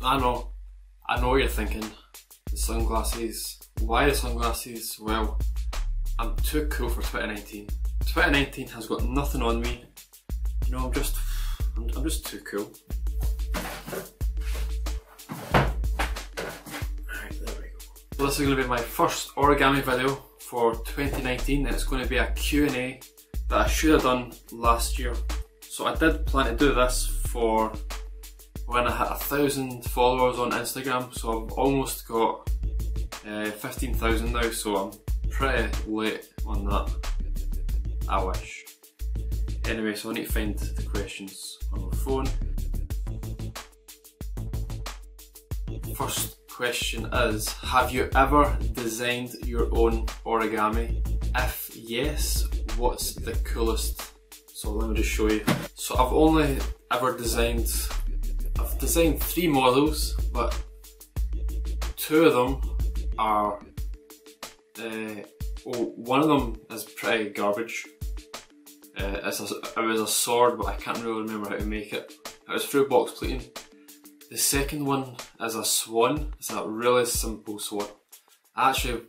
I know what you're thinking. The sunglasses. Why the sunglasses? Well, I'm too cool for 2019. 2019 has got nothing on me. You know, I'm just too cool. Right, there we go. So this is going to be my first origami video for 2019, and it's going to be a Q&A that I should have done last year. So I did plan to do this for when I hit 1,000 followers on Instagram, so I've almost got 15,000 now, so I'm pretty late on that. I wish. Anyway, so I need to find the questions on my phone. First question is, have you ever designed your own origami? If yes, what's the coolest? So let me just show you. So I've only ever designed 3 models, but 2 of them are, one of them is pretty garbage. It was a sword, but I can't really remember how to make it. It was through box pleating. The second one is a swan. It's a really simple swan. I actually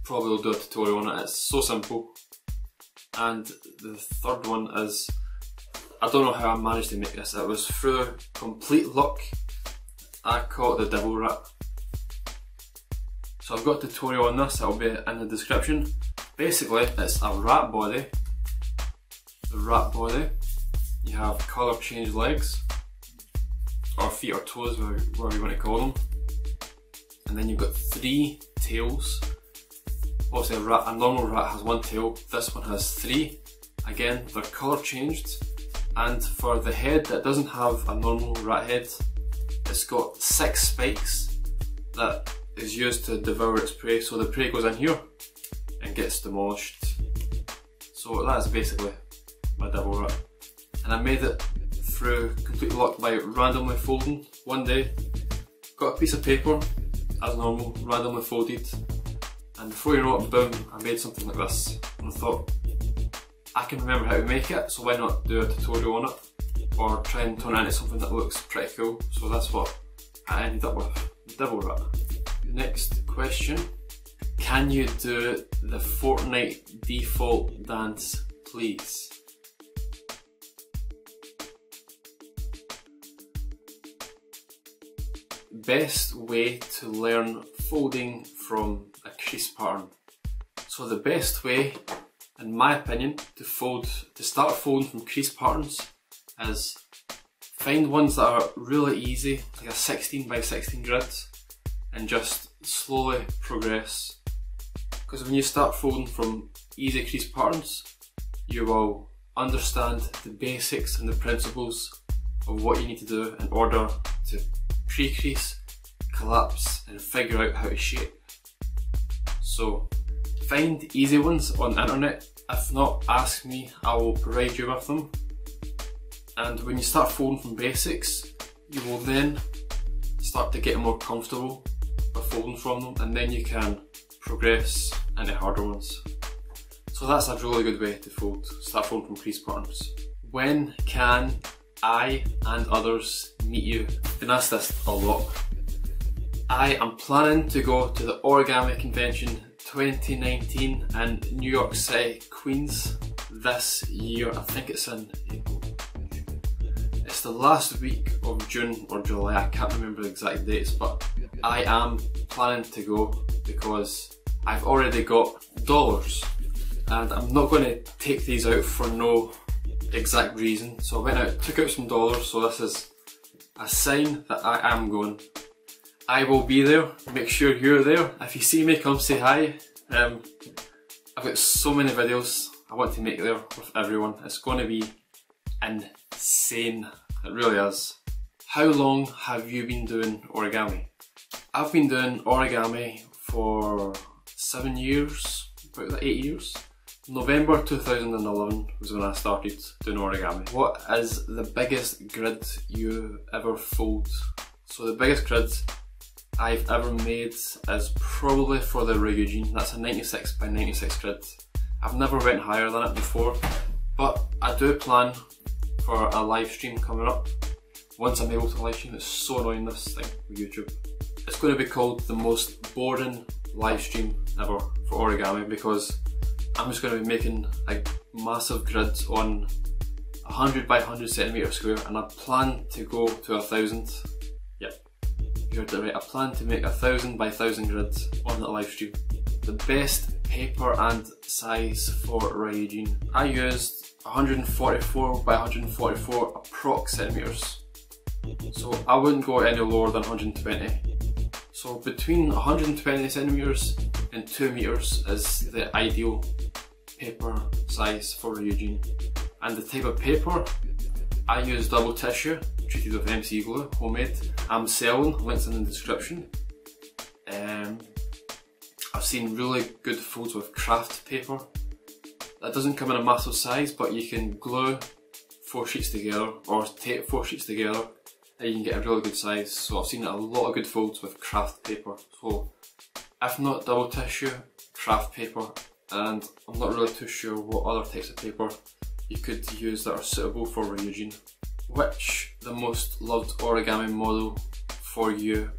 probably will do a tutorial on it. It's so simple. And the third one is, I don't know how I managed to make this. It was through complete luck. I call it the devil rat. So I've got a tutorial on this, it'll be in the description. Basically, it's a rat body. The rat body. You have colour change legs, or feet or toes, whatever you want to call them. And then you've got 3 tails. Obviously a normal rat has 1 tail, this one has 3. Again, they're colour changed. And for the head that doesn't have a normal rat head, it's got 6 spikes that is used to devour its prey. So the prey goes in here and gets demolished. So that's basically my devil rat. And I made it through complete luck by randomly folding. One day, got a piece of paper, as normal, randomly folded, and before you know it, boom, I made something like this. And I thought, I can remember how to make it, so why not do a tutorial on it, or try and turn it into something that looks pretty cool. So that's what I ended up with, devil rat. Next question, can you do the Fortnite default dance, please? Best way to learn folding from a crease pattern. So the best way, in my opinion, to start folding from crease patterns is find ones that are really easy, like a 16 by 16 grid, and just slowly progress. Because when you start folding from easy crease patterns, you will understand the basics and the principles of what you need to do in order to pre-crease, collapse, and figure out how to shape. So find easy ones on the internet. If not, ask me, I will provide you with them. And when you start folding from basics, you will then start to get more comfortable with folding from them, and then you can progress into harder ones. So that's a really good way to start folding from crease patterns. When can I and others meet you? I've been asked this a lot. I am planning to go to the Origami Convention 2019 in New York City, Queens this year. I think it's in April. It's the last week of June or July, I can't remember the exact dates, but I am planning to go because I've already got dollars and I'm not going to take these out for no exact reason. So I went out, took out some dollars, so this is a sign that I am going. I will be there, make sure you're there. If you see me, come say hi. I've got so many videos I want to make there with everyone. It's going to be insane, it really is. How long have you been doing origami? I've been doing origami for 7 years, about 8 years. November 2011 was when I started doing origami. What is the biggest grid you ever fold? So the biggest grid I've ever made is probably for the Ryujin. That's a 96 by 96 grid. I've never went higher than it before, but I do plan for a live stream coming up once I'm able to live stream. It's so annoying, this thing with YouTube. It's going to be called the most boring live stream ever for origami, because I'm just going to be making a massive grid on 100 by 100 centimetre square, and I plan to go to 1,000. Yep, you heard it right. I plan to make 1,000 by 1,000 grids on the live stream. The best paper and size for Ryujin. I used 144 by 144 approx centimetres, so I wouldn't go any lower than 120. So between 120 centimetres and 2 meters is the ideal paper size for Ryujin. And the type of paper, I use double tissue treated with MC glue, homemade. I'm selling, links in the description. I've seen really good folds with craft paper. That doesn't come in a massive size, but you can glue 4 sheets together or tape 4 sheets together and you can get a really good size. So I've seen a lot of good folds with craft paper. So if not double tissue, craft paper, and I'm not really too sure what other types of paper you could use that are suitable for Ryujin. Which the most loved origami model for you?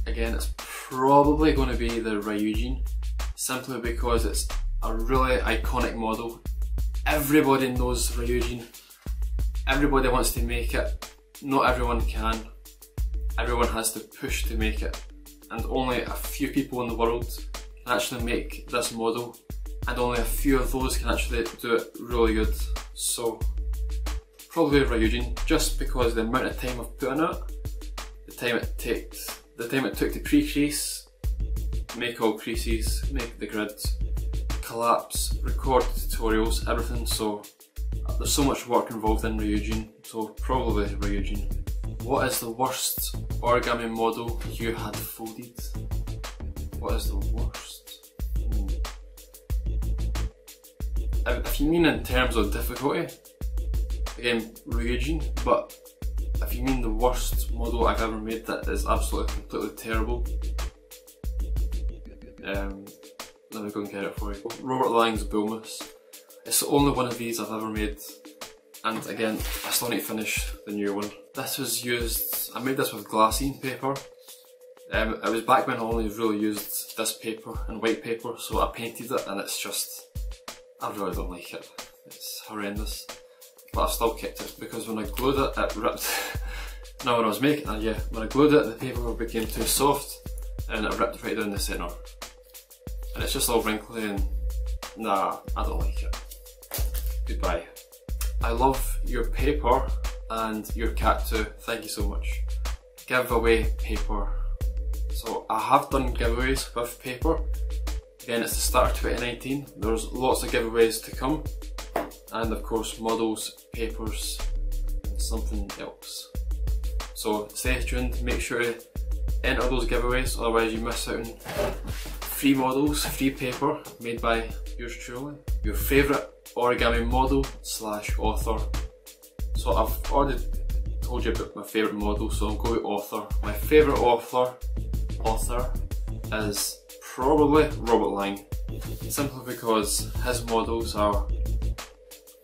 Again, it's probably going to be the Ryujin, simply because it's a really iconic model. Everybody knows Ryujin. Everybody wants to make it. Not everyone can. Everyone has to push to make it, and only a few people in the world can actually make this model, and only a few of those can actually do it really good. So probably Ryujin, just because the amount of time I've put in it, the time it took to pre-crease, make all creases, make the grids, collapse, record tutorials, everything. So there's so much work involved in Ryujin, so probably Ryujin. What is the worst origami model you had folded? What is the worst? If you mean in terms of difficulty, again, Ryujin, but if you mean the worst model I've ever made that is absolutely completely terrible, let me go and get it for you. Robert Lang's Bloopers. It's the only one of these I've ever made, and again, I still need to finish the new one. This was used, I made this with glassine paper. It was back when I only really used this paper and white paper, so I painted it, and it's just, I really don't like it. It's horrendous. But I still kept it because when I glued it, it ripped. Now when I was making it, when I glued it, the paper became too soft and it ripped right down the centre. And it's just all wrinkly and nah, I don't like it. Goodbye. I love your paper and your cat too. Thank you so much. Giveaway paper. So I have done giveaways with paper. Again, it's the start of 2019. There's lots of giveaways to come. And of course models, papers, and something else. So stay tuned, make sure to enter those giveaways, otherwise you miss out on free models, free paper made by yours truly. Your favourite origami model / author. So I've already told you about my favourite model, so I'll go with author. My favourite author is probably Robert Lang, simply because his models are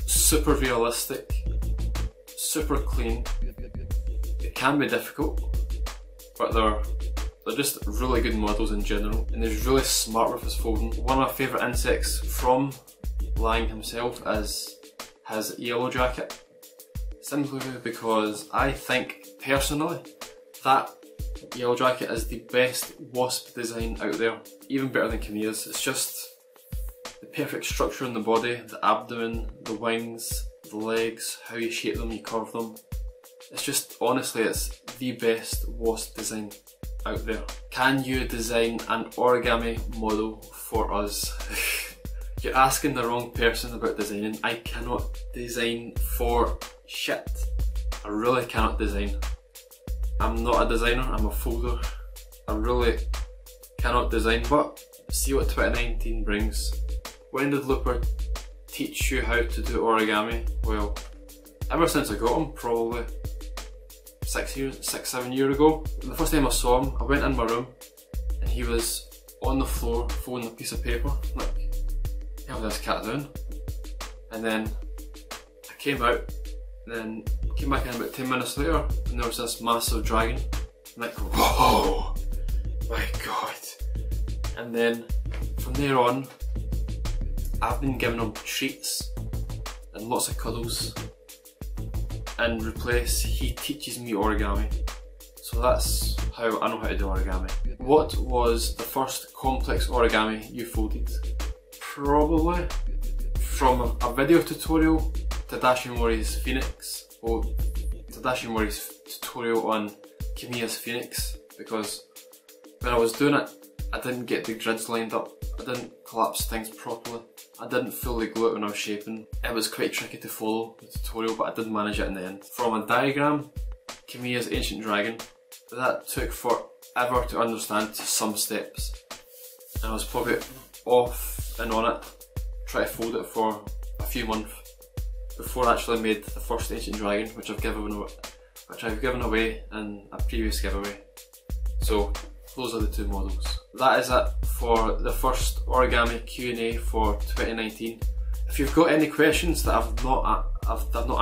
super realistic, super clean. It can be difficult, but they're just really good models in general, and he's really smart with his folding. One of my favourite insects from Lang himself is his yellow jacket, simply because I think personally that yellow jacket is the best wasp design out there, even better than Kamiya's. It's just the perfect structure in the body, the abdomen, the wings, the legs, how you shape them, you curve them. It's just, honestly, it's the best wasp design out there. Can you design an origami model for us? You're asking the wrong person about designing. I cannot design for shit. I really cannot design. I'm not a designer, I'm a folder. I really cannot design, but see what 2019 brings. When did Looper teach you how to do origami? Well, ever since I got him, probably 6-7 years ago. The first time I saw him, I went in my room and he was on the floor folding a piece of paper. Like, held this cat down. And then I came out, and then Came back in about 10 minutes later and there was this massive dragon. I'm like, whoa, my god. And then from there on, I've been giving him treats and lots of cuddles. And replace, he teaches me origami. So that's how I know how to do origami. What was the first complex origami you folded? Probably from a video tutorial, Tadashi Mori's Phoenix, or Tadashi Mori's tutorial on Kamiya's Phoenix, because when I was doing it, I didn't get the grids lined up, I didn't collapse things properly, I didn't fully glue it when I was shaping. It was quite tricky to follow the tutorial, but I did manage it in the end. From a diagram, Kamiya's Ancient Dragon, that took forever to understand to some steps. And I was probably off and on it, trying to fold it for a few months before I actually made the first Ancient Dragon, which I've given away in a previous giveaway. So those are the two models. That is it for the first origami Q&A for 2019. If you've got any questions that I've not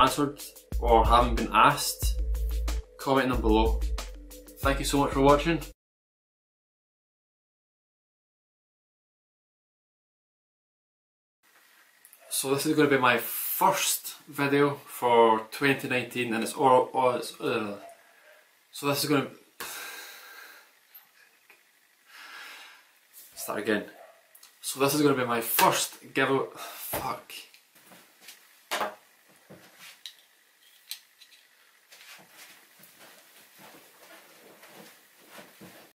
answered or haven't been asked, comment them below. Thank you so much for watching. So this is going to be my first video for 2019, and so this is going to start again. So this is going to be my first giveaway. Fuck.